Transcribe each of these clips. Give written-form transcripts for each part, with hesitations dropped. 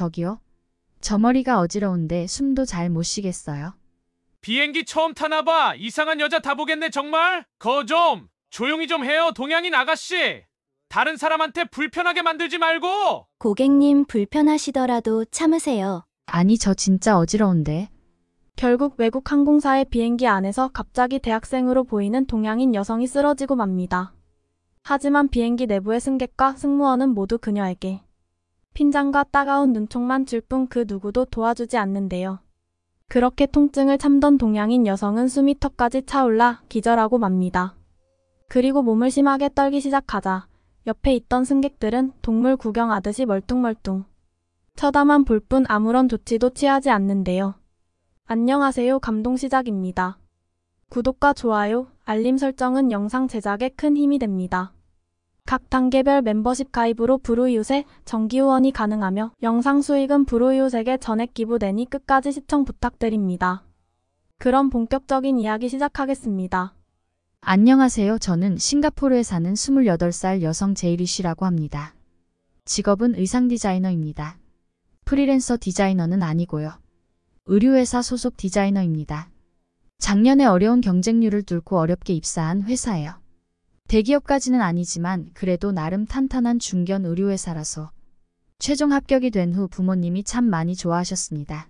저기요. 저 머리가 어지러운데 숨도 잘 못 쉬겠어요. 비행기 처음 타나봐. 이상한 여자 다 보겠네 정말. 좀 조용히 좀 해요 동양인 아가씨. 다른 사람한테 불편하게 만들지 말고. 고객님 불편하시더라도 참으세요. 아니 저 진짜 어지러운데. 결국 외국 항공사의 비행기 안에서 갑자기 대학생으로 보이는 동양인 여성이 쓰러지고 맙니다. 하지만 비행기 내부의 승객과 승무원은 모두 그녀에게 핀잔과 따가운 눈총만 줄 뿐 그 누구도 도와주지 않는데요. 그렇게 통증을 참던 동양인 여성은 숨이 턱까지 차올라 기절하고 맙니다. 그리고 몸을 심하게 떨기 시작하자 옆에 있던 승객들은 동물 구경하듯이 멀뚱멀뚱 쳐다만 볼 뿐 아무런 조치도 취하지 않는데요. 안녕하세요. 감동 시작입니다. 구독과 좋아요, 알림 설정은 영상 제작에 큰 힘이 됩니다. 각 단계별 멤버십 가입으로 브루이웃에 정기 후원이 가능하며 영상 수익은 브루이웃에게 전액 기부되니 끝까지 시청 부탁드립니다. 그럼 본격적인 이야기 시작하겠습니다. 안녕하세요. 저는 싱가포르에 사는 28살 여성 제이리 씨라고 합니다. 직업은 의상 디자이너입니다. 프리랜서 디자이너는 아니고요. 의류회사 소속 디자이너입니다. 작년에 어려운 경쟁률을 뚫고 어렵게 입사한 회사예요. 대기업까지는 아니지만 그래도 나름 탄탄한 중견 의류회사라서 최종 합격이 된 후 부모님이 참 많이 좋아하셨습니다.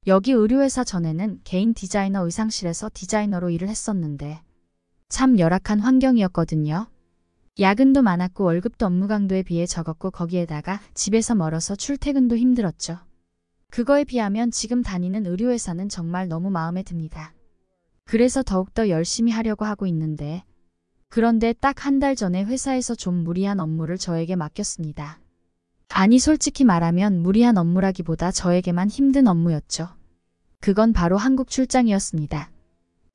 여기 의류회사 전에는 개인 디자이너 의상실에서 디자이너로 일을 했었는데 참 열악한 환경이었거든요. 야근도 많았고 월급도 업무 강도에 비해 적었고 거기에다가 집에서 멀어서 출퇴근도 힘들었죠. 그거에 비하면 지금 다니는 의류회사는 정말 너무 마음에 듭니다. 그래서 더욱더 열심히 하려고 하고 있는데 그런데 딱 한 달 전에 회사에서 좀 무리한 업무를 저에게 맡겼습니다. 아니 솔직히 말하면 무리한 업무라기보다 저에게만 힘든 업무였죠. 그건 바로 한국 출장이었습니다.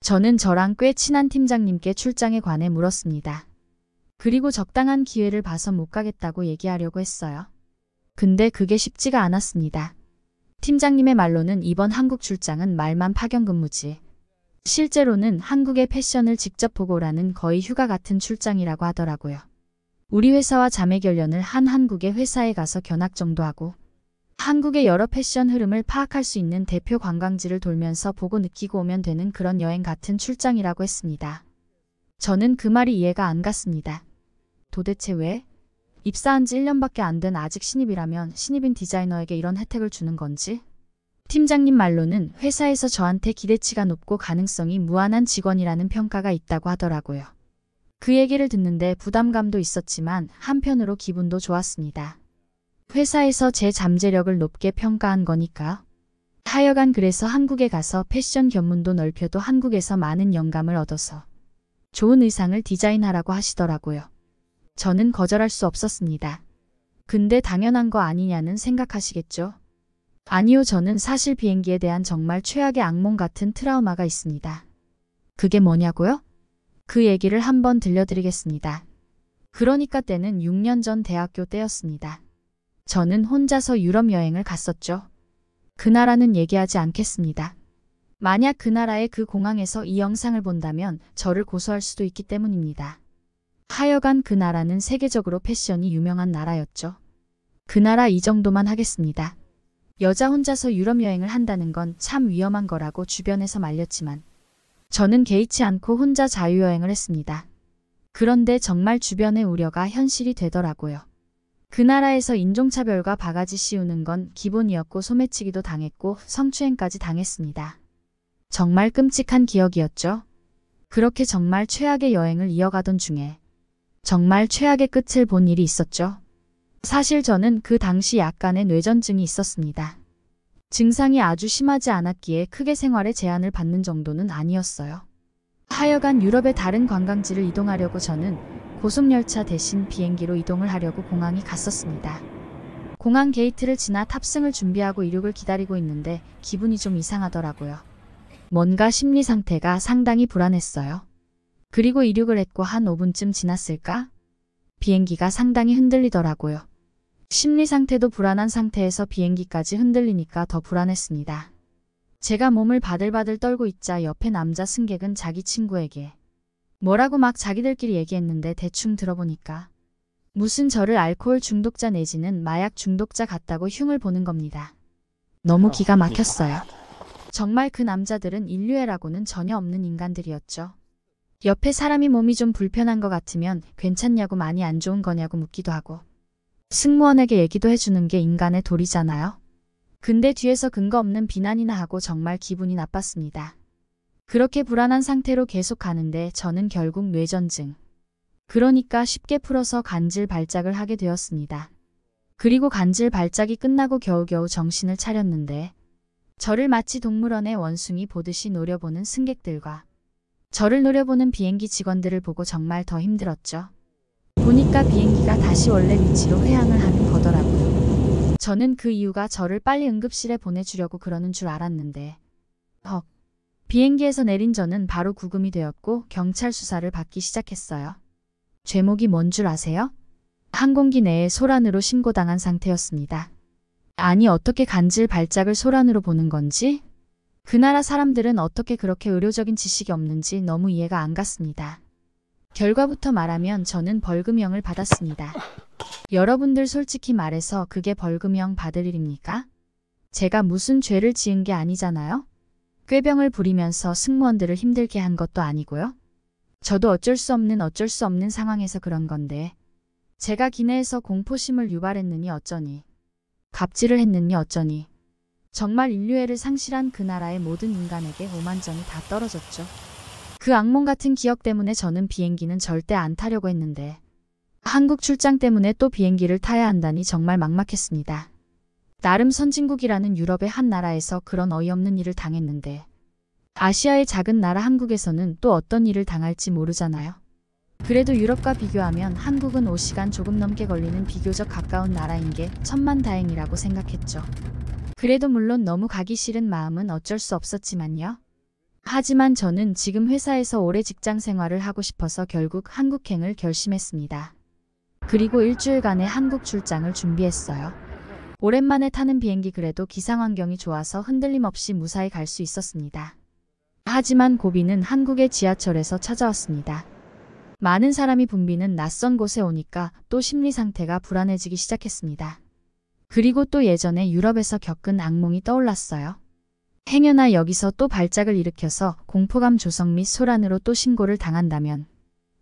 저는 저랑 꽤 친한 팀장님께 출장에 관해 물었습니다. 그리고 적당한 기회를 봐서 못 가겠다고 얘기하려고 했어요. 근데 그게 쉽지가 않았습니다. 팀장님의 말로는 이번 한국 출장은 말만 파견 근무지. 실제로는 한국의 패션을 직접 보고 오라는 거의 휴가 같은 출장이라고 하더라고요. 우리 회사와 자매 결연을 한 한국의 회사에 가서 견학 정도 하고 한국의 여러 패션 흐름을 파악할 수 있는 대표 관광지를 돌면서 보고 느끼고 오면 되는 그런 여행 같은 출장이라고 했습니다. 저는 그 말이 이해가 안 갔습니다. 도대체 왜? 입사한 지 1년밖에 안 된 아직 신입이라면 신입인 디자이너에게 이런 혜택을 주는 건지? 팀장님 말로는 회사에서 저한테 기대치가 높고 가능성이 무한한 직원이라는 평가가 있다고 하더라고요. 그 얘기를 듣는데 부담감도 있었지만 한편으로 기분도 좋았습니다. 회사에서 제 잠재력을 높게 평가한 거니까. 하여간 그래서 한국에 가서 패션 견문도 넓혀도 한국에서 많은 영감을 얻어서 좋은 의상을 디자인하라고 하시더라고요. 저는 거절할 수 없었습니다. 근데 당연한 거 아니냐는 생각하시겠죠? 아니요, 저는 사실 비행기에 대한 정말 최악의 악몽 같은 트라우마가 있습니다. 그게 뭐냐고요? 그 얘기를 한번 들려드리겠습니다. 그러니까 때는 6년 전 대학교 때였습니다. 저는 혼자서 유럽 여행을 갔었죠. 그 나라는 얘기하지 않겠습니다. 만약 그 나라의 그 공항에서 이 영상을 본다면 저를 고소할 수도 있기 때문입니다. 하여간 그 나라는 세계적으로 패션이 유명한 나라였죠. 그 나라 이 정도만 하겠습니다. 여자 혼자서 유럽 여행을 한다는 건 참 위험한 거라고 주변에서 말렸지만 저는 개의치 않고 혼자 자유여행을 했습니다. 그런데 정말 주변의 우려가 현실이 되더라고요. 그 나라에서 인종차별과 바가지 씌우는 건 기본이었고 소매치기도 당했고 성추행까지 당했습니다. 정말 끔찍한 기억이었죠. 그렇게 정말 최악의 여행을 이어가던 중에 정말 최악의 끝을 본 일이 있었죠. 사실 저는 그 당시 약간의 뇌전증이 있었습니다. 증상이 아주 심하지 않았기에 크게 생활에 제한을 받는 정도는 아니었어요. 하여간 유럽의 다른 관광지를 이동하려고 저는 고속열차 대신 비행기로 이동을 하려고 공항에 갔었습니다. 공항 게이트를 지나 탑승을 준비하고 이륙을 기다리고 있는데 기분이 좀 이상하더라고요. 뭔가 심리 상태가 상당히 불안했어요. 그리고 이륙을 했고 한 5분쯤 지났을까? 비행기가 상당히 흔들리더라고요. 심리 상태도 불안한 상태에서 비행기까지 흔들리니까 더 불안했습니다. 제가 몸을 바들바들 떨고 있자 옆에 남자 승객은 자기 친구에게 뭐라고 막 자기들끼리 얘기했는데 대충 들어보니까 무슨 저를 알코올 중독자 내지는 마약 중독자 같다고 흉을 보는 겁니다. 너무 기가 막혔어요. 정말 그 남자들은 인류애라고는 전혀 없는 인간들이었죠. 옆에 사람이 몸이 좀 불편한 것 같으면 괜찮냐고 많이 안 좋은 거냐고 묻기도 하고 승무원에게 얘기도 해주는 게 인간의 도리잖아요. 근데 뒤에서 근거 없는 비난이나 하고 정말 기분이 나빴습니다. 그렇게 불안한 상태로 계속 가는데 저는 결국 뇌전증. 그러니까 쉽게 풀어서 간질 발작을 하게 되었습니다. 그리고 간질 발작이 끝나고 겨우겨우 정신을 차렸는데 저를 마치 동물원의 원숭이 보듯이 노려보는 승객들과 저를 노려보는 비행기 직원들을 보고 정말 더 힘들었죠. 보니까 비행기가 다시 원래 위치로 회항을 하는 거더라고요. 저는 그 이유가 저를 빨리 응급실에 보내주려고 그러는 줄 알았는데 헉. 비행기에서 내린 저는 바로 구금이 되었고 경찰 수사를 받기 시작했어요. 죄목이 뭔 줄 아세요? 항공기 내에 소란으로 신고당한 상태였습니다. 아니 어떻게 간질 발작을 소란으로 보는 건지? 그 나라 사람들은 어떻게 그렇게 의료적인 지식이 없는지 너무 이해가 안 갔습니다. 결과부터 말하면 저는 벌금형을 받았습니다. 여러분들 솔직히 말해서 그게 벌금형 받을 일입니까? 제가 무슨 죄를 지은 게 아니잖아요? 꾀병을 부리면서 승무원들을 힘들게 한 것도 아니고요. 저도 어쩔 수 없는 상황에서 그런 건데 제가 기내에서 공포심을 유발했느니 어쩌니 갑질을 했느니 어쩌니 정말 인류애를 상실한 그 나라의 모든 인간에게 오만정이 다 떨어졌죠. 그 악몽 같은 기억 때문에 저는 비행기는 절대 안 타려고 했는데 한국 출장 때문에 또 비행기를 타야 한다니 정말 막막했습니다. 나름 선진국이라는 유럽의 한 나라에서 그런 어이없는 일을 당했는데 아시아의 작은 나라 한국에서는 또 어떤 일을 당할지 모르잖아요. 그래도 유럽과 비교하면 한국은 5시간 조금 넘게 걸리는 비교적 가까운 나라인 게 천만다행이라고 생각했죠. 그래도 물론 너무 가기 싫은 마음은 어쩔 수 없었지만요. 하지만 저는 지금 회사에서 오래 직장 생활을 하고 싶어서 결국 한국행을 결심했습니다. 그리고 일주일간의 한국 출장을 준비했어요. 오랜만에 타는 비행기 그래도 기상 환경이 좋아서 흔들림 없이 무사히 갈 수 있었습니다. 하지만 고비는 한국의 지하철에서 찾아왔습니다. 많은 사람이 붐비는 낯선 곳에 오니까 또 심리 상태가 불안해지기 시작했습니다. 그리고 또 예전에 유럽에서 겪은 악몽이 떠올랐어요. 행여나 여기서 또 발작을 일으켜서 공포감 조성 및 소란으로 또 신고를 당한다면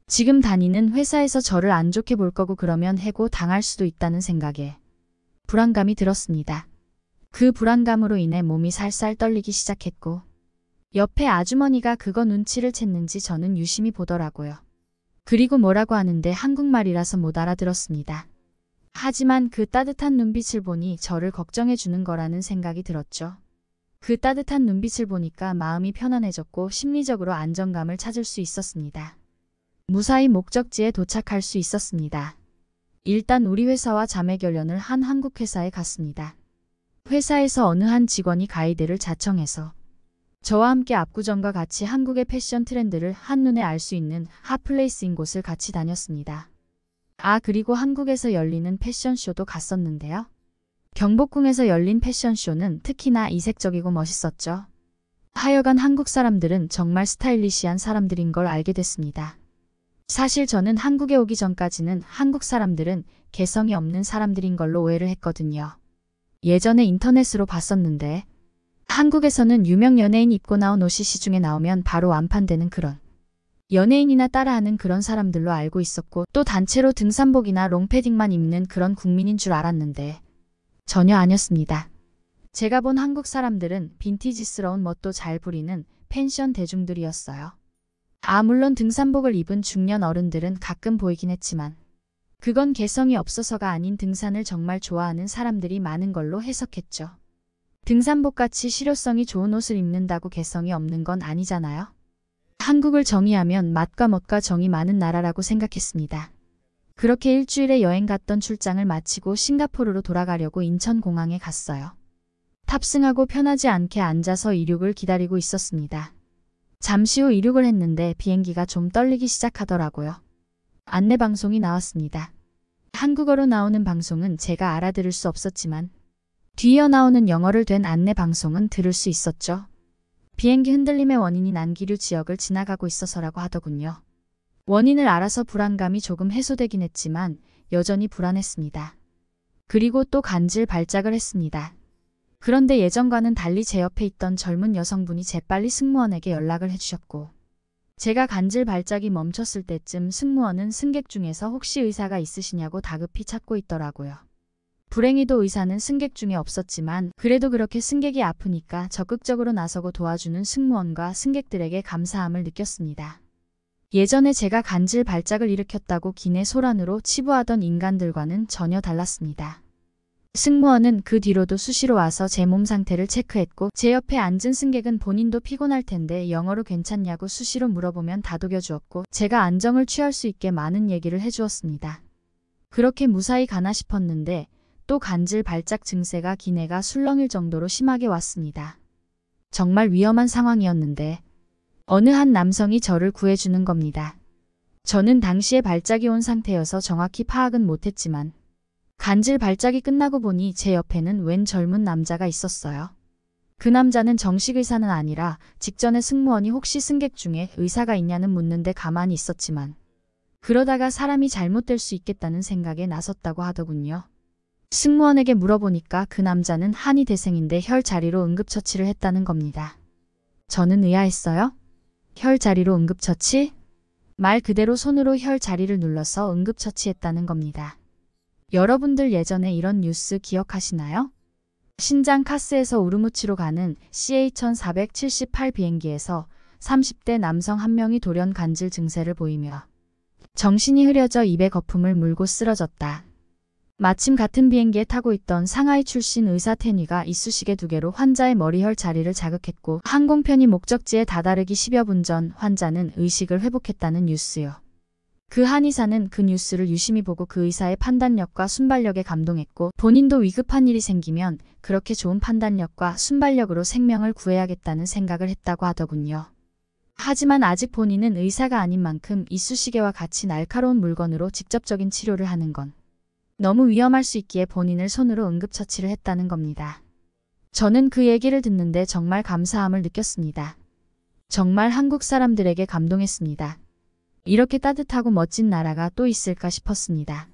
지금 다니는 회사에서 저를 안 좋게 볼 거고 그러면 해고 당할 수도 있다는 생각에 불안감이 들었습니다. 그 불안감으로 인해 몸이 살살 떨리기 시작했고 옆에 아주머니가 그거 눈치를 챘는지 저는 유심히 보더라고요. 그리고 뭐라고 하는데 한국말이라서 못 알아들었습니다. 하지만 그 따뜻한 눈빛을 보니 저를 걱정해 주는 거라는 생각이 들었죠. 그 따뜻한 눈빛을 보니까 마음이 편안해졌고 심리적으로 안정감을 찾을 수 있었습니다. 무사히 목적지에 도착할 수 있었습니다. 일단 우리 회사와 자매 결연을 한 한국 회사에 갔습니다. 회사에서 어느 한 직원이 가이드를 자청해서 저와 함께 압구정과 같이 한국의 패션 트렌드를 한눈에 알 수 있는 핫플레이스인 곳을 같이 다녔습니다. 그리고 한국에서 열리는 패션쇼도 갔었는데요. 경복궁에서 열린 패션쇼는 특히나 이색적이고 멋있었죠. 하여간 한국 사람들은 정말 스타일리시한 사람들인 걸 알게 됐습니다. 사실 저는 한국에 오기 전까지는 한국 사람들은 개성이 없는 사람들인 걸로 오해를 했거든요. 예전에 인터넷으로 봤었는데 한국에서는 유명 연예인 입고 나온 옷이 시중에 나오면 바로 완판되는 그런 연예인이나 따라하는 그런 사람들로 알고 있었고 또 단체로 등산복이나 롱패딩만 입는 그런 국민인 줄 알았는데 전혀 아니었습니다. 제가 본 한국 사람들은 빈티지스러운 멋도 잘 부리는 펜션 대중들이었어요. 물론 등산복을 입은 중년 어른들은 가끔 보이긴 했지만 그건 개성이 없어서가 아닌 등산을 정말 좋아하는 사람들이 많은 걸로 해석했죠. 등산복같이 실효성이 좋은 옷을 입는다고 개성이 없는 건 아니잖아요. 한국을 정의하면 맛과 멋과 정이 많은 나라라고 생각했습니다. 그렇게 일주일에 여행 갔던 출장을 마치고 싱가포르로 돌아가려고 인천공항에 갔어요. 탑승하고 편하지 않게 앉아서 이륙을 기다리고 있었습니다. 잠시 후 이륙을 했는데 비행기가 좀 떨리기 시작하더라고요. 안내방송이 나왔습니다. 한국어로 나오는 방송은 제가 알아들을 수 없었지만 뒤이어 나오는 영어를 된 안내방송은 들을 수 있었죠. 비행기 흔들림의 원인이 난기류 지역을 지나가고 있어서라고 하더군요. 원인을 알아서 불안감이 조금 해소되긴 했지만 여전히 불안했습니다. 그리고 또 간질 발작을 했습니다. 그런데 예전과는 달리 제 옆에 있던 젊은 여성분이 재빨리 승무원에게 연락을 해주셨고, 제가 간질 발작이 멈췄을 때쯤 승무원은 승객 중에서 혹시 의사가 있으시냐고 다급히 찾고 있더라고요. 불행히도 의사는 승객 중에 없었지만 그래도 그렇게 승객이 아프니까 적극적으로 나서고 도와주는 승무원과 승객들에게 감사함을 느꼈습니다. 예전에 제가 간질 발작을 일으켰다고 기내 소란으로 치부하던 인간들과는 전혀 달랐습니다. 승무원은 그 뒤로도 수시로 와서 제 몸 상태를 체크했고, 제 옆에 앉은 승객은 본인도 피곤할 텐데 영어로 괜찮냐고 수시로 물어보면 다독여 주었고, 제가 안정을 취할 수 있게 많은 얘기를 해주었습니다. 그렇게 무사히 가나 싶었는데 또 간질 발작 증세가 기내가 술렁일 정도로 심하게 왔습니다. 정말 위험한 상황이었는데 어느 한 남성이 저를 구해주는 겁니다. 저는 당시에 발작이 온 상태여서 정확히 파악은 못했지만 간질 발작이 끝나고 보니 제 옆에는 웬 젊은 남자가 있었어요. 그 남자는 정식 의사는 아니라 직전에 승무원이 혹시 승객 중에 의사가 있냐는 묻는데 가만히 있었지만 그러다가 사람이 잘못될 수 있겠다는 생각에 나섰다고 하더군요. 승무원에게 물어보니까 그 남자는 한의 대생인데 혈 자리로 응급처치를 했다는 겁니다. 저는 의아했어요. 혈 자리로 응급처치? 말 그대로 손으로 혈 자리를 눌러서 응급처치했다는 겁니다. 여러분들 예전에 이런 뉴스 기억하시나요? 신장 카스에서 우르무치로 가는 CA-1478 비행기에서 30대 남성 한 명이 돌연 간질 증세를 보이며 정신이 흐려져 입에 거품을 물고 쓰러졌다. 마침 같은 비행기에 타고 있던 상하이 출신 의사 태니가 이쑤시개 2개로 환자의 머리혈 자리를 자극했고, 항공편이 목적지에 다다르기 10여 분 전 환자는 의식을 회복했다는 뉴스요. 그 한의사는 그 뉴스를 유심히 보고 그 의사의 판단력과 순발력에 감동했고, 본인도 위급한 일이 생기면 그렇게 좋은 판단력과 순발력으로 생명을 구해야겠다는 생각을 했다고 하더군요. 하지만 아직 본인은 의사가 아닌 만큼 이쑤시개와 같이 날카로운 물건으로 직접적인 치료를 하는 건 너무 위험할 수 있기에 본인을 손으로 응급처치를 했다는 겁니다. 저는 그 얘기를 듣는데 정말 감사함을 느꼈습니다. 정말 한국 사람들에게 감동했습니다. 이렇게 따뜻하고 멋진 나라가 또 있을까 싶었습니다.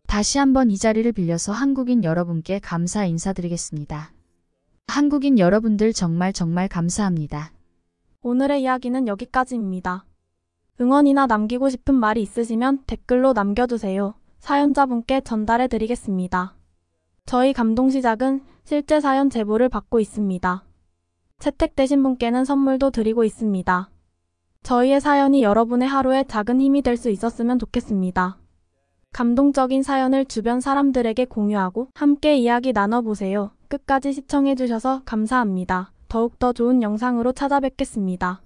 다시 한번 이 자리를 빌려서 한국인 여러분께 감사 인사드리겠습니다. 한국인 여러분들 정말 감사합니다. 오늘의 이야기는 여기까지입니다. 응원이나 남기고 싶은 말이 있으시면 댓글로 남겨주세요. 사연자분께 전달해 드리겠습니다. 저희 감동시작은 실제 사연 제보를 받고 있습니다. 채택되신 분께는 선물도 드리고 있습니다. 저희의 사연이 여러분의 하루에 작은 힘이 될 수 있었으면 좋겠습니다. 감동적인 사연을 주변 사람들에게 공유하고 함께 이야기 나눠보세요. 끝까지 시청해주셔서 감사합니다. 더욱더 좋은 영상으로 찾아뵙겠습니다.